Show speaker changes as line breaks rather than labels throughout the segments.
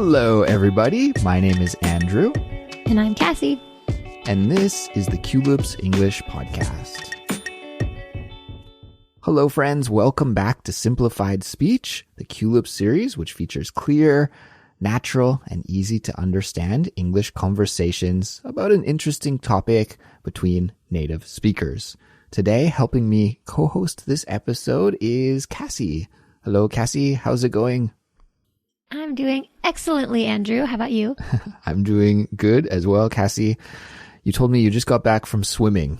Hello, everybody. My name is Andrew.
And I'm Kassy.
And this is the Culips English Podcast. Hello, friends. Welcome back to Simplified Speech, the Culips series, which features clear, natural, and easy to understand English conversations about an interesting topic between native speakers. Today, helping me co-host this episode is Kassy. Hello, Kassy. How's it going?
I'm doing excellently, Andrew. How about you?
I'm doing good as well, Kassy. You told me you just got back from swimming.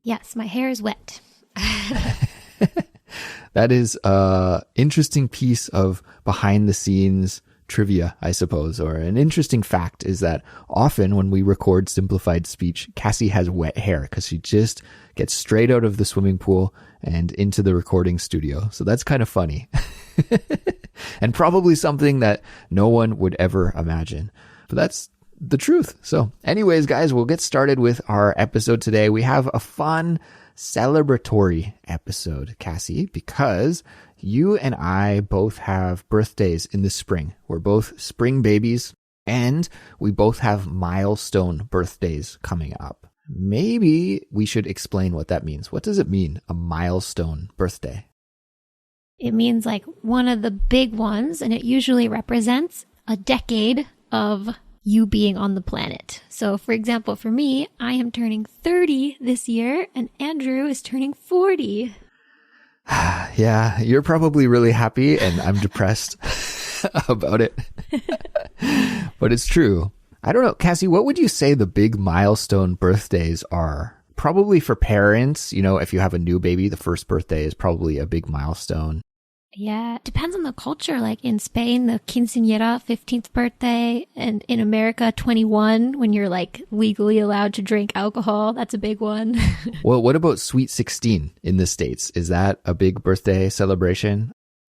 Yes, my hair is wet.
That is an interesting piece of behind-the-scenes trivia, I suppose, or an interesting fact is that often when we record Simplified Speech, Kassy has wet hair because she just gets straight out of the swimming pool and into the recording studio. So that's kind of funny. And probably something that no one would ever imagine. But that's the truth. So anyways, guys, we'll get started with our episode today. We have a fun celebratory episode, Kassy, because you and I both have birthdays in the spring. We're both spring babies, and we both have milestone birthdays coming up. Maybe we should explain what that means. What does it mean, a milestone birthday?
It means like one of the big ones, and it usually represents a decade of you being on the planet. So, for example, for me, I am turning 30 this year, and Andrew is turning 40.
Yeah, you're probably really happy, and I'm depressed about it. But it's true. I don't know, Kassy, what would you say the big milestone birthdays are? Probably for parents, you know, if you have a new baby, the first birthday is probably a big milestone.
Yeah, it depends on the culture. Like in Spain, the quinceañera, 15th birthday, and in America, 21, when you're like legally allowed to drink alcohol. That's a big one.
Well, what about Sweet 16 in the States? Is that a big birthday celebration?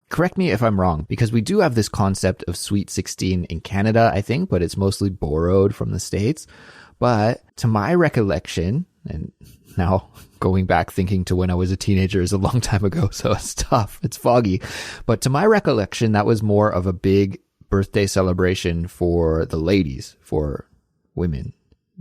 Correct me if I'm wrong, because we do have this concept of Sweet 16 in Canada, I think, but it's mostly borrowed from the States. But to my recollection, and now going back thinking to when I was a teenager is a long time ago, so it's tough, it's foggy. But to my recollection, that was more of a big birthday celebration for the ladies, for women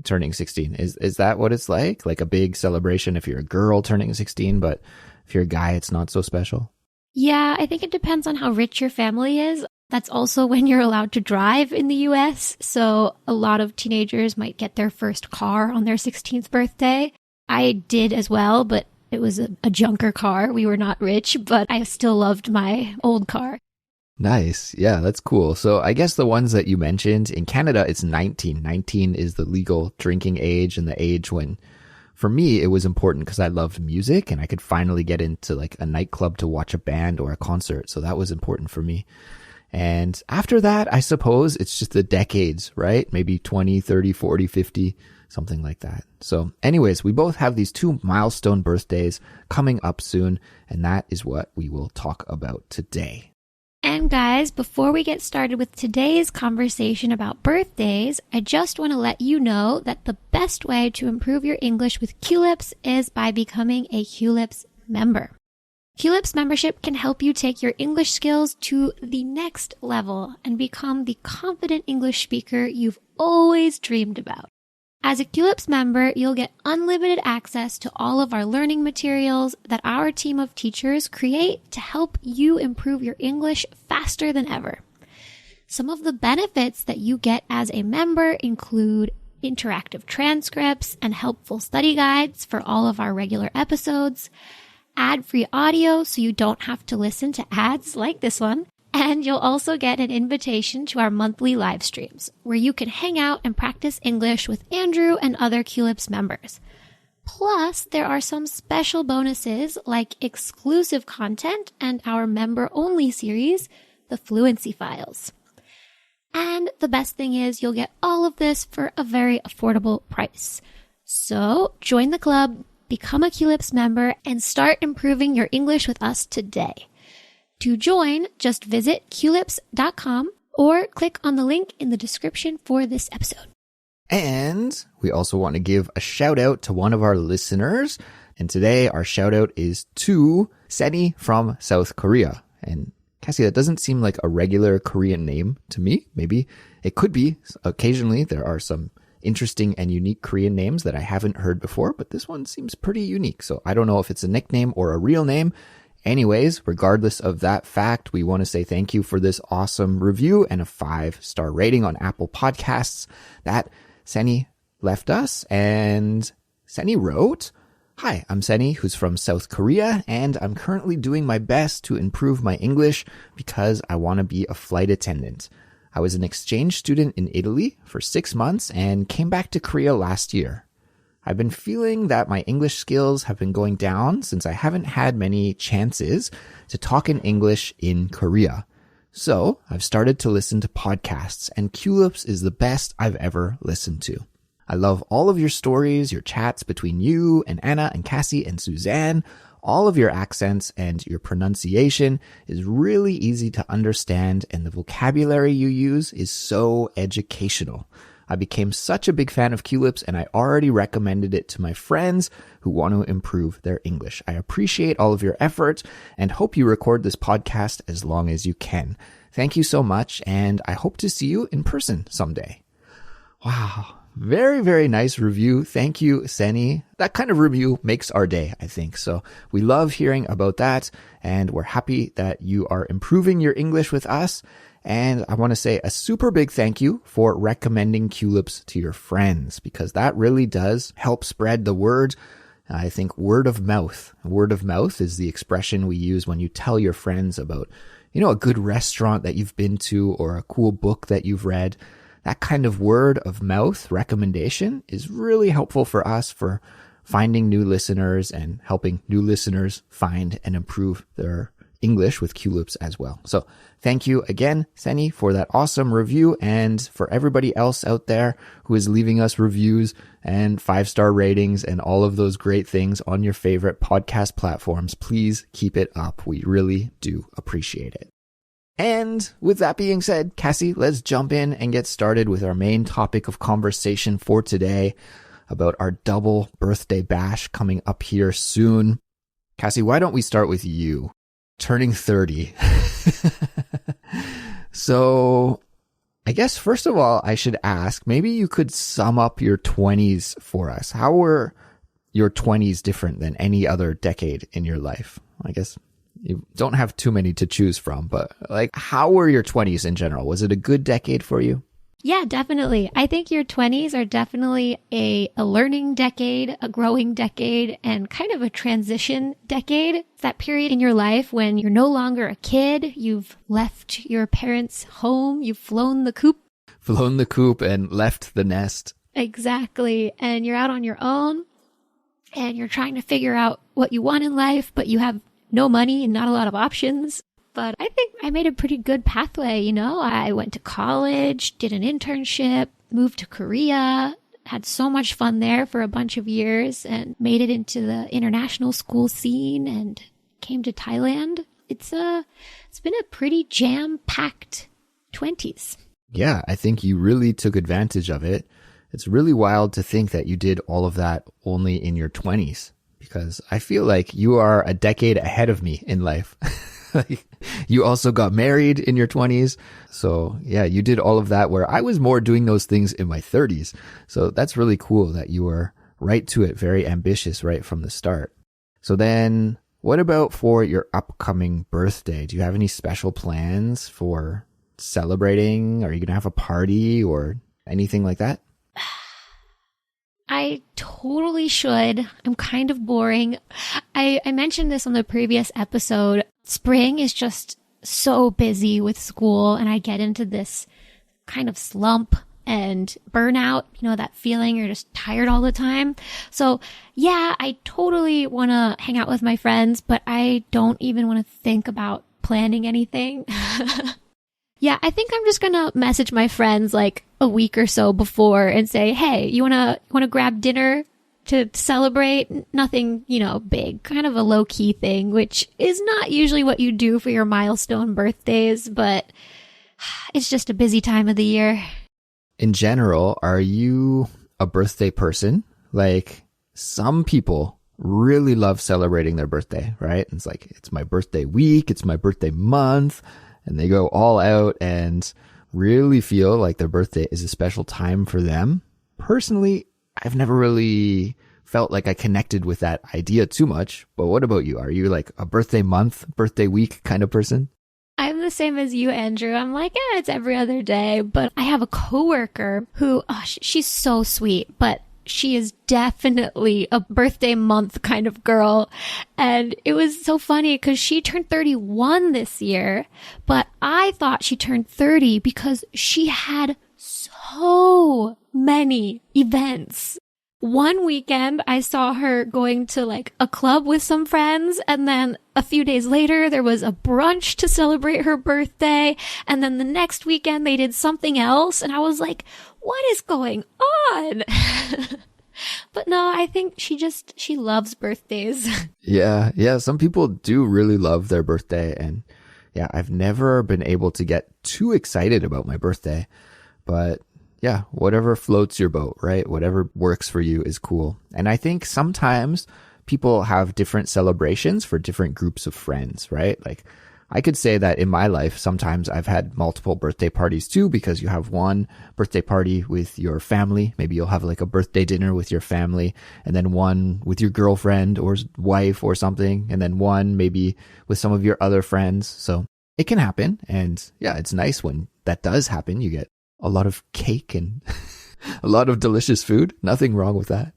turning 16. Is that what it's like? Like a big celebration if you're a girl turning 16, but if you're a guy, it's not so special?
Yeah, I think it depends on how rich your family is. That's also when you're allowed to drive in the US. So a lot of teenagers might get their first car on their 16th birthday. I did as well, but it was a junker car. We were not rich, but I still loved my old car.
Nice. Yeah, that's cool. So I guess the ones that you mentioned, in Canada, it's 19. 19 is the legal drinking age and the age when, for me, it was important because I loved music and I could finally get into like a nightclub to watch a band or a concert. So that was important for me. And after that, I suppose it's just the decades, right? Maybe 20, 30, 40, 50, something like that. So anyways, we both have these two milestone birthdays coming up soon, and that is what we will talk about today.
And guys, before we get started with today's conversation about birthdays, I just want to let you know that the best way to improve your English with Culips is by becoming a Culips member. Culips membership can help you take your English skills to the next level and become the confident English speaker you've always dreamed about. As a Culips member, you'll get unlimited access to all of our learning materials that our team of teachers create to help you improve your English faster than ever. Some of the benefits that you get as a member include interactive transcripts and helpful study guides for all of our regular episodes, ad-free audio so you don't have to listen to ads like this one. And you'll also get an invitation to our monthly live streams where you can hang out and practice English with Andrew and other Culips members. Plus, there are some special bonuses like exclusive content and our member-only series, the Fluency Files. And the best thing is you'll get all of this for a very affordable price. So join the club, become a Culips member, and start improving your English with us today. To join, just visit culips.com or click on the link in the description for this episode.
And we also want to give a shout out to one of our listeners. And today our shout out is to Seni from South Korea. And Kassy, that doesn't seem like a regular Korean name to me. Maybe it could be. Occasionally, there are some interesting and unique Korean names that I haven't heard before, but this one seems pretty unique. So I don't know if it's a nickname or a real name. Anyways, regardless of that fact, we want to say thank you for this awesome review and a 5-star rating on Apple Podcasts that Seni left us. And Seni wrote, "Hi, I'm Seni, who's from South Korea, and I'm currently doing my best to improve my English because I want to be a flight attendant. I was an exchange student in Italy for 6 months and came back to Korea last year. I've been feeling that my English skills have been going down since I haven't had many chances to talk in English in Korea. So I've started to listen to podcasts, and Culips is the best I've ever listened to. I love all of your stories, your chats between you and Anna and Kassy and Suzanne. All of your accents and your pronunciation is really easy to understand, and the vocabulary you use is so educational. I became such a big fan of Culips, and I already recommended it to my friends who want to improve their English. I appreciate all of your effort and hope you record this podcast as long as you can. Thank you so much, and I hope to see you in person someday." Wow. Very, very nice review. Thank you, Seni. That kind of review makes our day, I think. So we love hearing about that, and we're happy that you are improving your English with us. And I want to say a super big thank you for recommending Culips to your friends, because that really does help spread the word. I think word of mouth. Word of mouth is the expression we use when you tell your friends about, a good restaurant that you've been to or a cool book that you've read. That kind of word of mouth recommendation is really helpful for us for finding new listeners and helping new listeners find and improve their English with Culips as well. So thank you again, Seni, for that awesome review, and for everybody else out there who is leaving us reviews and 5-star ratings and all of those great things on your favorite podcast platforms. Please keep it up. We really do appreciate it. And with that being said, Kassy, let's jump in and get started with our main topic of conversation for today about our double birthday bash coming up here soon. Kassy, why don't we start with you? Turning 30. So I guess first of all, I should ask, maybe you could sum up your 20s for us. How were your 20s different than any other decade in your life? I guess you don't have too many to choose from, but how were your 20s in general? Was it a good decade for you?
Yeah, definitely. I think your 20s are definitely a learning decade, a growing decade, and kind of a transition decade. It's that period in your life when you're no longer a kid. You've left your parents' home. You've flown the coop.
Flown the coop and left the nest.
Exactly. And you're out on your own, and you're trying to figure out what you want in life, but you have no money and not a lot of options. But I think I made a pretty good pathway, I went to college, did an internship, moved to Korea, had so much fun there for a bunch of years, and made it into the international school scene and came to Thailand. It's been a pretty jam-packed 20s.
Yeah, I think you really took advantage of it. It's really wild to think that you did all of that only in your 20s, because I feel like you are a decade ahead of me in life. You also got married in your 20s. So yeah, you did all of that where I was more doing those things in my 30s. So that's really cool that you were right to it, very ambitious right from the start. So then what about for your upcoming birthday? Do you have any special plans for celebrating? Are you going to have a party or anything like that?
I totally should. I'm kind of boring. I mentioned this on the previous episode. Spring is just so busy with school, and I get into this kind of slump and burnout, that feeling you're just tired all the time. So yeah, I totally want to hang out with my friends, but I don't even want to think about planning anything. Yeah, I think I'm just going to message my friends a week or so before and say, hey, you want to grab dinner to celebrate? Nothing, big, kind of a low key thing, which is not usually what you do for your milestone birthdays, but it's just a busy time of the year. In
general, are you a birthday person? Some people really love celebrating their birthday, right? And it's like, it's my birthday week, it's my birthday month, and they go all out and really feel like their birthday is a special time for them. Personally, I've never really felt like I connected with that idea too much. But what about you? Are you like a birthday month, birthday week kind of person?
I'm the same as you, Andrew. I'm like, it's every other day. But I have a coworker who, she's so sweet, but she is definitely a birthday month kind of girl. And it was so funny because she turned 31 this year, but I thought she turned 30 because she had so many events. One weekend, I saw her going to like a club with some friends, and then a few days later, there was a brunch to celebrate her birthday, and then the next weekend, they did something else, and I was like, what is going on? But no, I think she loves birthdays.
Yeah. Some people do really love their birthday, and yeah, I've never been able to get too excited about my birthday, but yeah, whatever floats your boat, right? Whatever works for you is cool. And I think sometimes people have different celebrations for different groups of friends, right? Like I could say that in my life, sometimes I've had multiple birthday parties too, because you have one birthday party with your family. Maybe you'll have like a birthday dinner with your family, and then one with your girlfriend or wife or something, and then one maybe with some of your other friends. So it can happen. And yeah, it's nice when that does happen. You get a lot of cake and a lot of delicious food. Nothing wrong with that.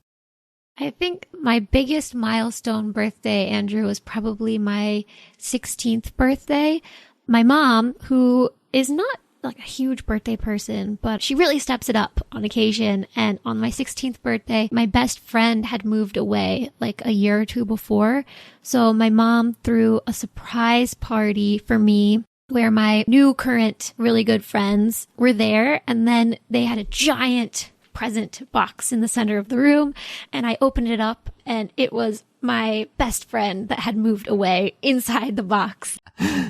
I think my biggest milestone birthday, Andrew, was probably my 16th birthday. My mom, who is not like a huge birthday person, but she really steps it up on occasion. And on my 16th birthday, my best friend had moved away like a year or two before. So my mom threw a surprise party for me, where my new current really good friends were there. And then they had a giant present box in the center of the room. And I opened it up, and it was my best friend that had moved away inside the box.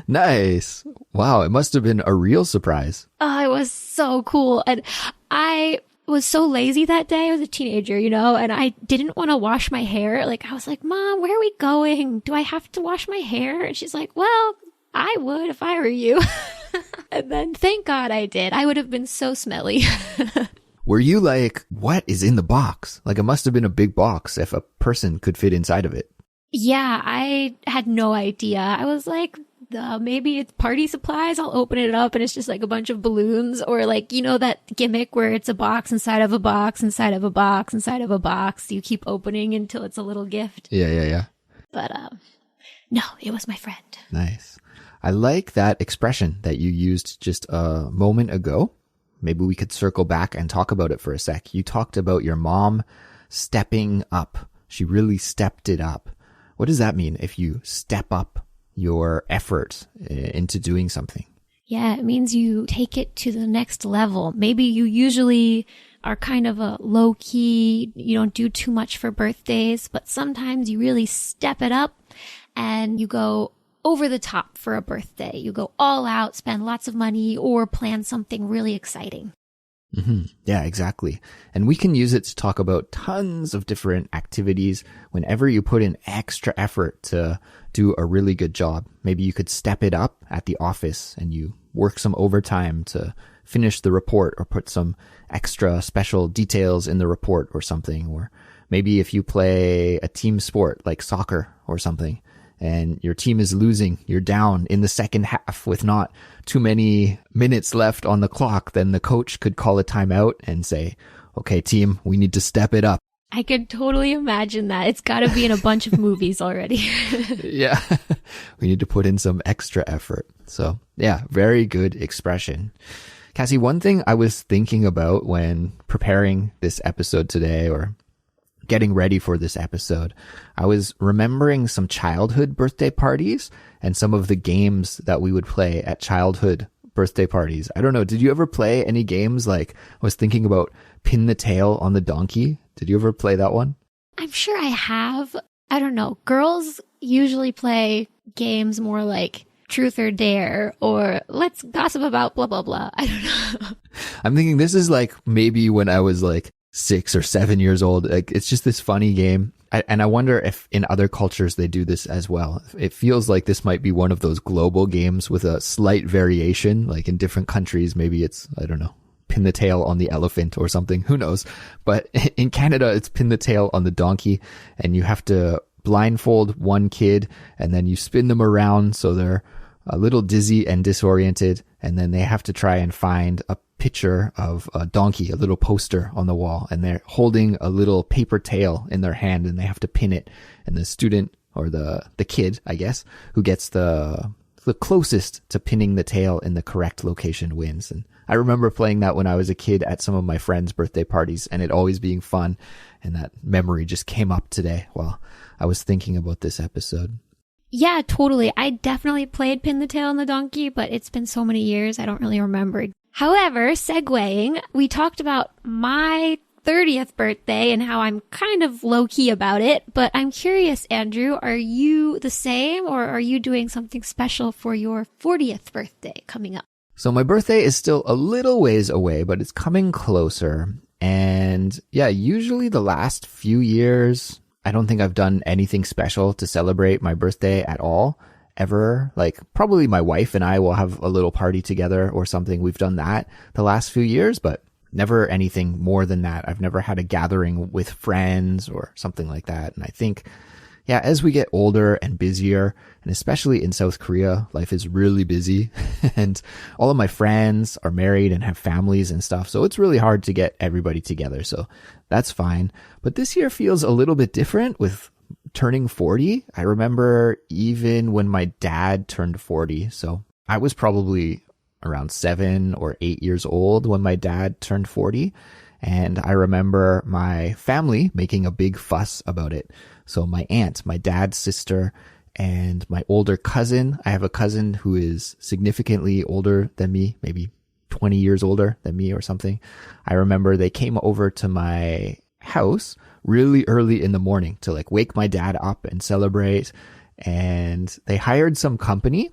Nice. Wow. It must have been a real surprise.
Oh, it was so cool. And I was so lazy that day. I was a teenager, and I didn't want to wash my hair. Like, I was like, Mom, where are we going? Do I have to wash my hair? And she's like, well, I would if I were you. And then thank God I did. I would have been so smelly.
Were you like, what is in the box? Like, it must have been a big box if a person could fit inside of it.
Yeah, I had no idea. I was like, maybe it's party supplies. I'll open it up and it's just like a bunch of balloons, or like, that gimmick where it's a box inside of a box inside of a box inside of a box. You keep opening until it's a little gift.
Yeah.
But no, it was my friend.
Nice. I like that expression that you used just a moment ago. Maybe we could circle back and talk about it for a sec. You talked about your mom stepping up. She really stepped it up. What does that mean if you step up your effort into doing something?
Yeah, it means you take it to the next level. Maybe you usually are kind of a low key, you don't do too much for birthdays, but sometimes you really step it up and you go over the top for a birthday. You go all out, spend lots of money, or plan something really exciting.
Mm-hmm. Yeah, exactly. And we can use it to talk about tons of different activities whenever you put in extra effort to do a really good job. Maybe you could step it up at the office and you work some overtime to finish the report, or put some extra special details in the report or something. Or maybe if you play a team sport like soccer or something, and your team is losing, you're down in the second half with not too many minutes left on the clock, then the coach could call a timeout and say, okay, team, we need to step it up.
I could totally imagine that. It's got to be in a bunch of movies already.
Yeah, we need to put in some extra effort. So yeah, very good expression. Kassy, one thing I was thinking about when preparing this episode today, or getting ready for this episode, I was remembering some childhood birthday parties and some of the games that we would play at childhood birthday parties. I don't know. Did you ever play any games? Like, I was thinking about pin the tail on the donkey. Did you ever play that one?
I'm sure I have. I don't know. Girls usually play games more like truth or dare, or let's gossip about blah, blah, blah. I don't know.
I'm thinking this is like maybe when I was like 6 or 7 years old. Like, it's just this funny game. And I wonder if in other cultures they do this as well. It feels like this might be one of those global games with a slight variation. Like in different countries, maybe it's, I don't know, pin the tail on the elephant or something. Who knows? But in Canada, it's pin the tail on the donkey, and you have to blindfold one kid and then you spin them around so they're a little dizzy and disoriented. And then they have to try and find a picture of a donkey, a little poster on the wall, and they're holding a little paper tail in their hand and they have to pin it. And the student, or the kid, I guess, who gets the closest to pinning the tail in the correct location wins. And I remember playing that when I was a kid at some of my friends' birthday parties, and it always being fun. And that memory just came up today while I was thinking about this episode.
Yeah, totally. I definitely played Pin the Tail on the Donkey, but it's been so many years, I don't really remember. However, segueing, we talked about my 30th birthday and how I'm kind of low-key about it, but I'm curious, Andrew, are you the same, or are you doing something special for your 40th birthday coming up?
So my birthday is still a little ways away, but it's coming closer. And yeah, usually the last few years, I don't think I've done anything special to celebrate my birthday at all, ever. Like probably my wife and I will have a little party together or something. We've done that the last few years, but never anything more than that. I've never had a gathering with friends or something like that. And I think, yeah, as we get older and busier, and especially in South Korea, life is really busy and all of my friends are married and have families and stuff. So it's really hard to get everybody together. So that's fine. But this year feels a little bit different with turning 40. I remember even when my dad turned 40. So I was probably around 7 or 8 years old when my dad turned 40. And I remember my family making a big fuss about it. So my aunt, my dad's sister, and my older cousin, I have a cousin who is significantly older than me, maybe 20 years older than me or something. I remember they came over to my house really early in the morning to like wake my dad up and celebrate. And they hired some company.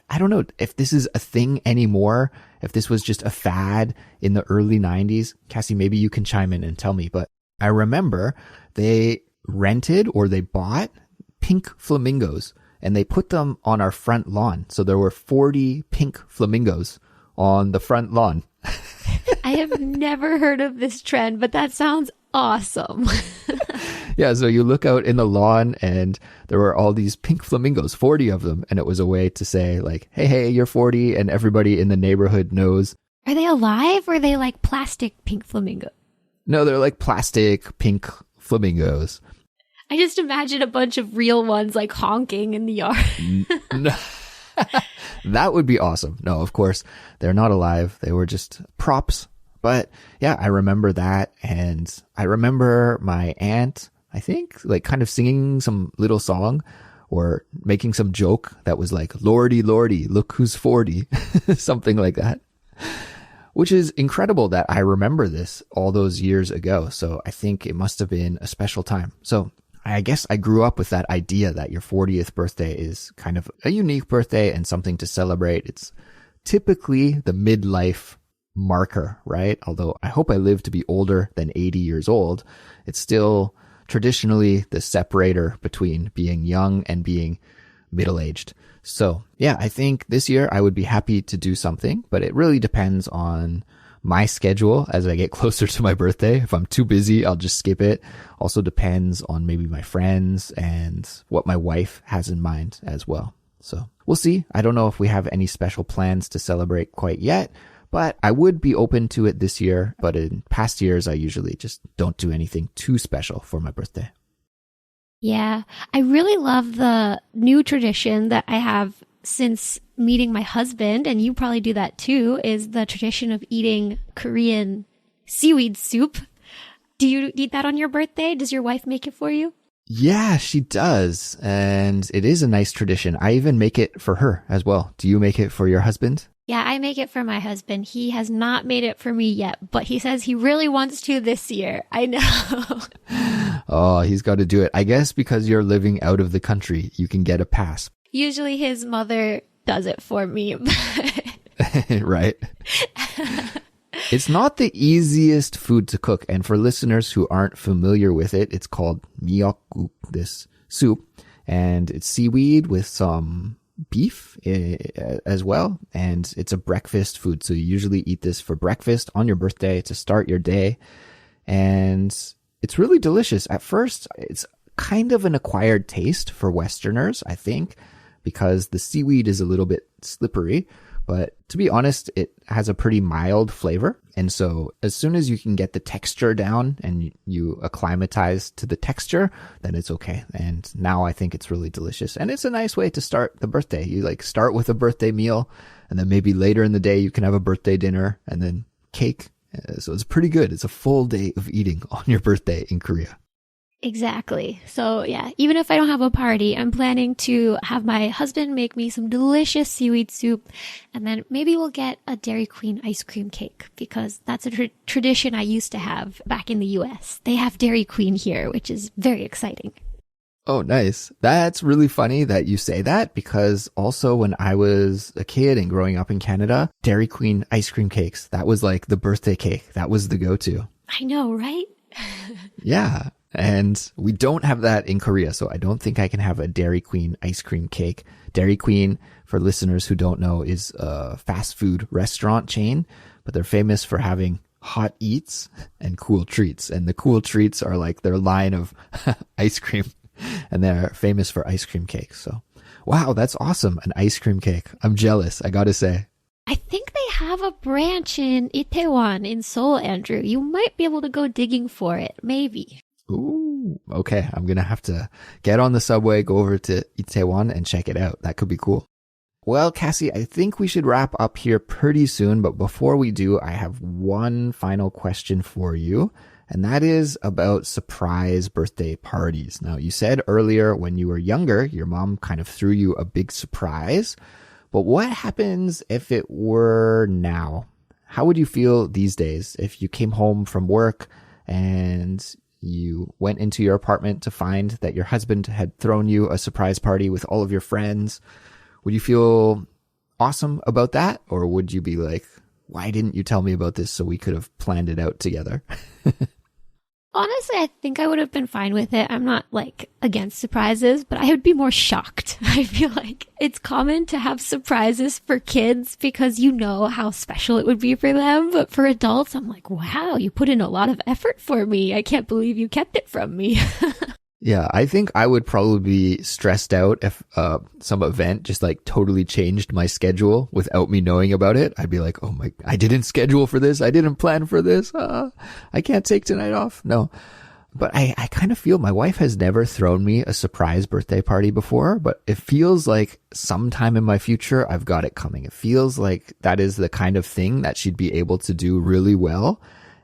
I don't know if this is a thing anymore, if this was just a fad in the early 90s. Kassy, maybe you can chime in and tell me. But I remember they rented or they bought pink flamingos and they put them on our front lawn. So there were 40 pink flamingos on the front lawn.
I have never heard of this trend, but that sounds awesome.
Yeah, so you look out in the lawn and there were all these pink flamingos, 40 of them. And it was a way to say like, hey, you're 40 and everybody in the neighborhood knows.
Are they alive or are they like plastic pink flamingo?
No, they're like plastic pink flamingos.
I just imagine a bunch of real ones like honking in the yard.
No. That would be awesome. No, of course, they're not alive. They were just props. But yeah, I remember that. And I remember my aunt, I think, like kind of singing some little song or making some joke that was like, Lordy, Lordy, look who's 40, something like that, which is incredible that I remember this all those years ago. So I think it must have been a special time. So I guess I grew up with that idea that your 40th birthday is kind of a unique birthday and something to celebrate. It's typically the midlife marker, right? Although I hope I live to be older than 80 years old, it's still traditionally the separator between being young and being middle-aged. So yeah, I think this year I would be happy to do something, but it really depends on my schedule as I get closer to my birthday. If I'm too busy, I'll just skip it. Also depends on maybe my friends and what my wife has in mind as well. So we'll see. I don't know if we have any special plans to celebrate quite yet, but I would be open to it this year. But in past years, I usually just don't do anything too special for my birthday.
Yeah, I really love the new tradition that I have since meeting my husband, and you probably do that too, is the tradition of eating Korean seaweed soup. Do you eat that on your birthday? Does your wife make it for you?
Yeah, she does. And it is a nice tradition. I even make it for her as well. Do you make it for your husband?
Yeah, I make it for my husband. He has not made it for me yet, but he says he really wants to this year. I know.
Oh, he's got to do it. I guess because you're living out of the country, you can get a pass.
Usually his mother does it for me.
Right. It's not the easiest food to cook. And for listeners who aren't familiar with it, it's called miyeokguk, this soup. And it's seaweed with some beef as well. And it's a breakfast food. So you usually eat this for breakfast on your birthday to start your day. And it's really delicious. At first, it's kind of an acquired taste for Westerners, I think, because the seaweed is a little bit slippery. But to be honest, it has a pretty mild flavor. And so as soon as you can get the texture down and you acclimatize to the texture, then it's okay. And now I think it's really delicious. And it's a nice way to start the birthday. You like start with a birthday meal, and then maybe later in the day you can have a birthday dinner and then cake. So it's pretty good. It's a full day of eating on your birthday in Korea.
Exactly. So yeah, even if I don't have a party, I'm planning to have my husband make me some delicious seaweed soup, and then maybe we'll get a Dairy Queen ice cream cake, because that's a tradition I used to have back in the US. They have Dairy Queen here, which is very exciting.
Oh, nice. That's really funny that you say that, because also when I was a kid and growing up in Canada, Dairy Queen ice cream cakes, that was like the birthday cake. That was the go-to.
I know, right?
Yeah. And we don't have that in Korea, so I don't think I can have a Dairy Queen ice cream cake. Dairy Queen, for listeners who don't know, is a fast food restaurant chain, but they're famous for having hot eats and cool treats. And the cool treats are like their line of ice cream, and they're famous for ice cream cakes. So, wow, that's awesome. An ice cream cake. I'm jealous, I gotta say.
I think they have a branch in Itaewon in Seoul, Andrew. You might be able to go digging for it, maybe.
Ooh, okay. I'm going to have to get on the subway, go over to Itaewon and check it out. That could be cool. Well, Kassy, I think we should wrap up here pretty soon. But before we do, I have one final question for you. And that is about surprise birthday parties. Now, you said earlier when you were younger, your mom kind of threw you a big surprise. But what happens if it were now? How would you feel these days if you came home from work and you went into your apartment to find that your husband had thrown you a surprise party with all of your friends? Would you feel awesome about that? Or would you be like, why didn't you tell me about this so we could have planned it out together?
Honestly, I think I would have been fine with it. I'm not like against surprises, but I would be more shocked. I feel like it's common to have surprises for kids because you know how special it would be for them. But for adults, I'm like, wow, you put in a lot of effort for me. I can't believe you kept it from me.
Yeah, I think I would probably be stressed out if some event just like totally changed my schedule without me knowing about it. I'd be like, oh my, I didn't schedule for this. I didn't plan for this. I can't take tonight off. No. But I kind of feel my wife has never thrown me a surprise birthday party before, but it feels like sometime in my future, I've got it coming. It feels like that is the kind of thing that she'd be able to do really well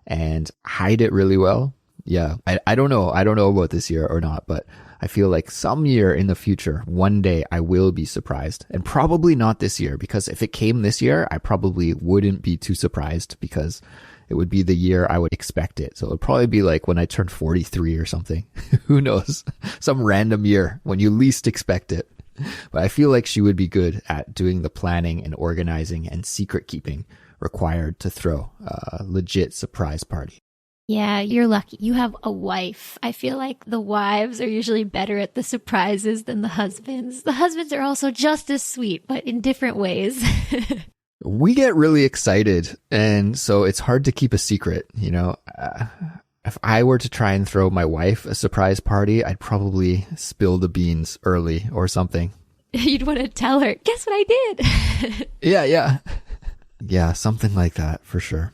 and hide it really well. Yeah, I don't know. I don't know about this year or not, but I feel like some year in the future, one day I will be surprised, and probably not this year, because if it came this year, I probably wouldn't be too surprised because it would be the year I would expect it. So it would probably be like when I turned 43 or something. Who knows? Some random year when you least expect it. But I feel like she would be good at doing the planning and organizing and secret keeping required to throw a legit surprise party.
Yeah, you're lucky. You have a wife. I feel like the wives are usually better at the surprises than the husbands. The husbands are also just as sweet, but in different ways.
We get really excited, and so it's hard to keep a secret, you know. If I were to try and throw my wife a surprise party, I'd probably spill the beans early or something.
You'd want to tell her, guess what I did?
Yeah. Yeah, something like that for sure.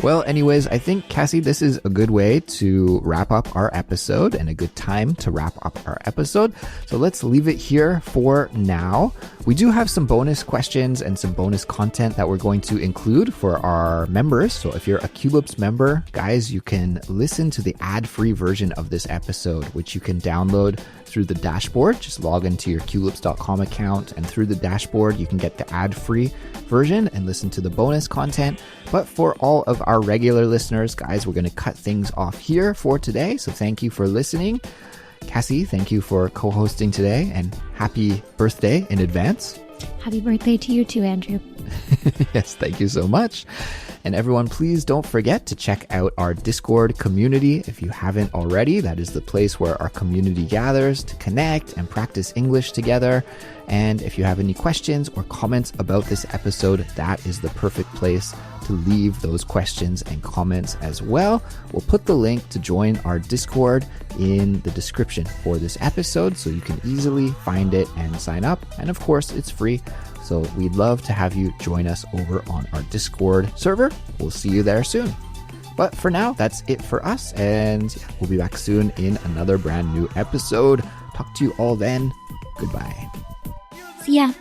Well, anyways, I think, Kassy, this is a good way to wrap up our episode and a good time to wrap up our episode. So let's leave it here for now. We do have some bonus questions and some bonus content that we're going to include for our members. So if you're a Culips member, guys, you can listen to the ad-free version of this episode, which you can download through the dashboard. Just log into your culips.com account, and through the dashboard, you can get the ad-free version and listen to the bonus content. But for all of our regular listeners, guys, we're going to cut things off here for today. So thank you for listening. Kassy, thank you for co-hosting today, and happy birthday in advance.
Happy birthday to you too, Andrew.
Yes, thank you so much. And everyone, please don't forget to check out our Discord community if you haven't already. That is the place where our community gathers to connect and practice English together. And if you have any questions or comments about this episode, that is the perfect place to leave those questions and comments as well. We'll put the link to join our Discord in the description for this episode so you can easily find it and sign up. And of course, it's free. So we'd love to have you join us over on our Discord server. We'll see you there soon. But for now, that's it for us. And we'll be back soon in another brand new episode. Talk to you all then. Goodbye.
See ya.